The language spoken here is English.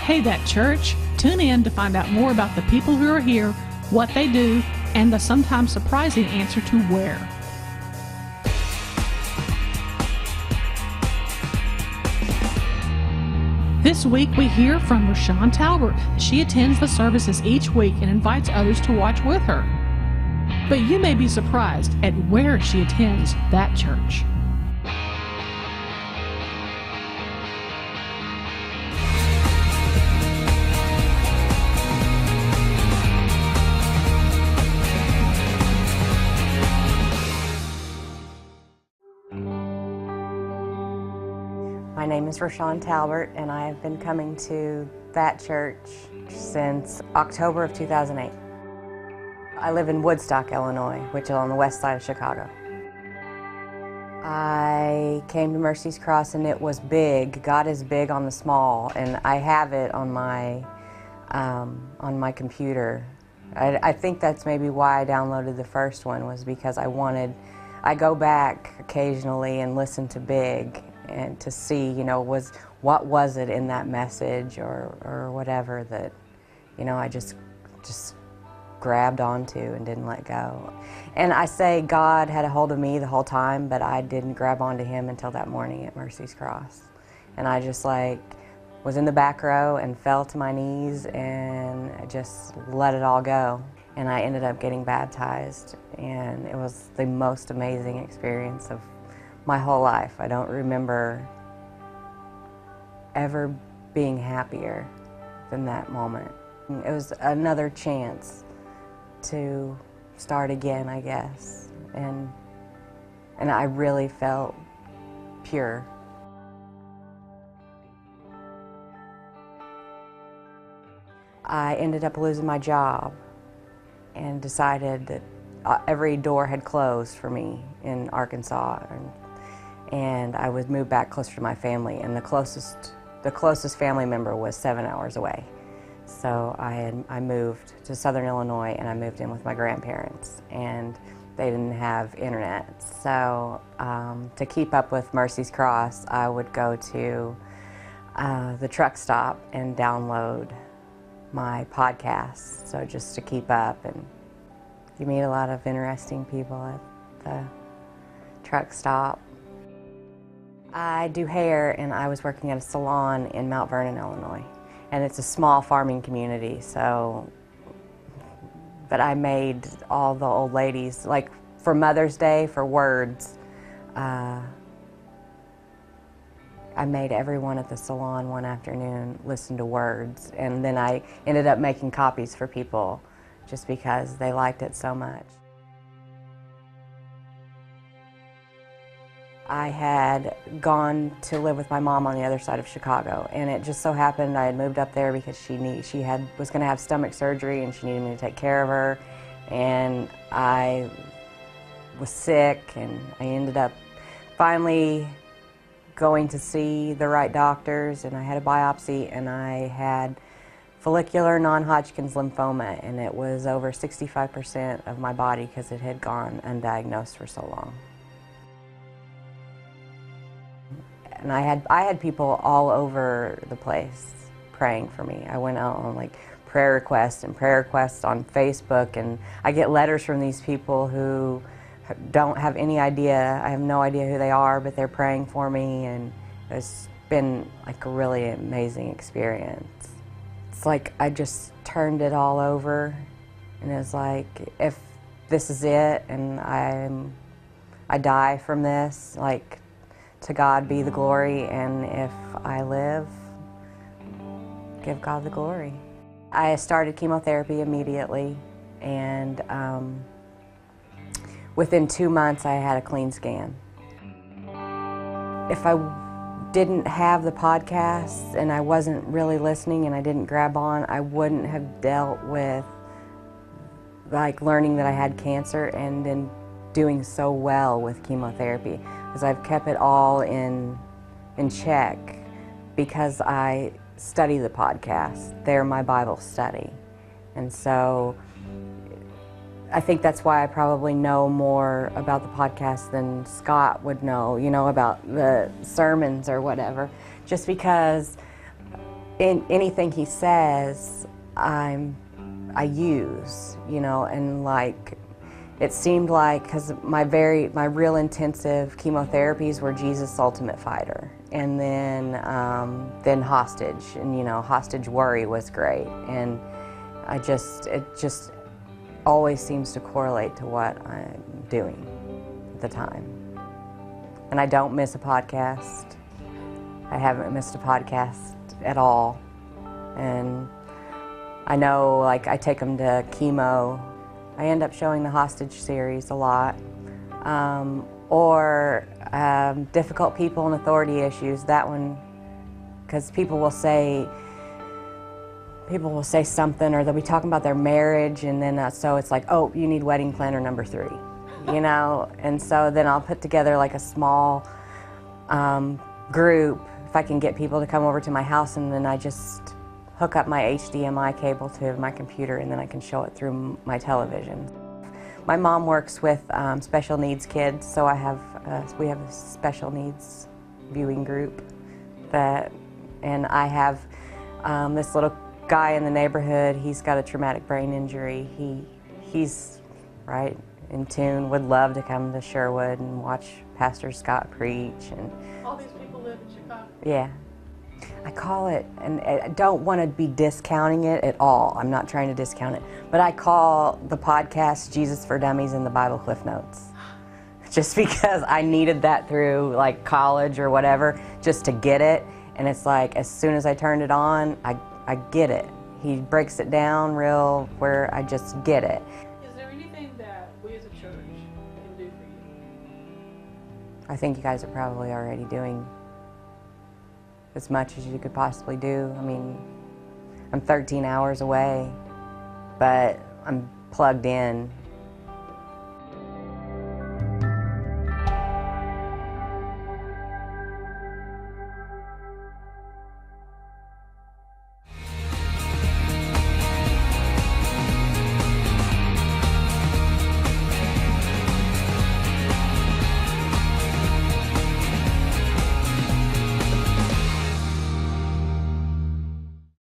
Hey, That Church! Tune in to find out more about the people who are here, what they do, and the sometimes surprising answer to where. This week we hear from RicShon Talbert. She attends the services each week and invites others to watch with her. But you may be surprised at where she attends that church. My name is RicShon Talbert, and I have been coming to that church since October of 2008. I live in Woodstock, Illinois, which is on the west side of Chicago. I came to Mercy's Cross and it was big. God is big on the small, and I have it on my computer. I think that's maybe why I downloaded the first one, was because I go back occasionally and listen to Big and to see, what was it in that message or whatever that, I just grabbed onto and didn't let go. And I say God had a hold of me the whole time, but I didn't grab onto Him until that morning at Mercy's Cross. And I just was in the back row and fell to my knees and just let it all go. And I ended up getting baptized, and it was the most amazing experience of my whole life. I don't remember ever being happier than that moment. It was another chance to start again, I guess, and I really felt pure. I ended up losing my job and decided that every door had closed for me in Arkansas, and I was moved back closer to my family, and the closest family member was 7 hours away. So I moved to Southern Illinois, and I moved in with my grandparents, and they didn't have internet. So to keep up with Mercy's Cross, I would go to the truck stop and download my podcasts, so just to keep up. And you meet a lot of interesting people at the truck stop. I do hair, and I was working at a salon in Mount Vernon, Illinois. And it's a small farming community, but I made all the old ladies, like for Mother's Day, for words, I made everyone at the salon one afternoon listen to words, and then I ended up making copies for people just because they liked it so much. I had gone to live with my mom on the other side of Chicago, and it just so happened I had moved up there because she was going to have stomach surgery, and she needed me to take care of her, and I was sick, and I ended up finally going to see the right doctors, and I had a biopsy, and I had follicular non-Hodgkin's lymphoma, and it was over 65% of my body because it had gone undiagnosed for so long. And I had people all over the place praying for me. I went out on prayer requests on Facebook, and I get letters from these people who don't have any idea. I have no idea who they are, but they're praying for me, and it's been a really amazing experience. It's like I just turned it all over, and it's like, if this is it and I die from this, to God be the glory, and if I live, give God the glory. I started chemotherapy immediately, and within 2 months I had a clean scan. If I didn't have the podcasts and I wasn't really listening and I didn't grab on, I wouldn't have dealt with learning that I had cancer and then doing so well with chemotherapy, because I've kept it all in check because I study the podcast. They're my Bible study. And so I think that's why I probably know more about the podcast than Scott would know, about the sermons or whatever, just because in anything he says, I use, you know, and like, it seemed like, because my real intensive chemotherapies were Jesus Ultimate Fighter, and then Hostage, and you know, Hostage Worry was great, and it just always seems to correlate to what I'm doing at the time. And I don't miss a podcast. I haven't missed a podcast at all, and I know, like, I take them to chemo. I end up showing the Hostage series a lot, or Difficult People and Authority Issues. That one, because people will say something, or they'll be talking about their marriage, and then so it's like, oh, you need wedding planner number 3, you know. And so then I'll put together like a small group if I can get people to come over to my house, and then I just hook up my HDMI cable to my computer, and then I can show it through my television. My mom works with special needs kids, so we have a special needs viewing group and I have this little guy in the neighborhood. He's got a traumatic brain injury. He's right in tune, would love to come to Sherwood and watch Pastor Scott preach. And all these people live in Chicago. Yeah. I call it, and I don't want to be discounting it at all. I'm not trying to discount it, but I call the podcast Jesus for Dummies and the Bible Cliff Notes. Just because I needed that through like college or whatever, just to get it. And it's like, as soon as I turned it on, I get it. He breaks it down real where I just get it. Is there anything that we as a church can do for you? I think you guys are probably already doing as much as you could possibly do. I mean, I'm 13 hours away, but I'm plugged in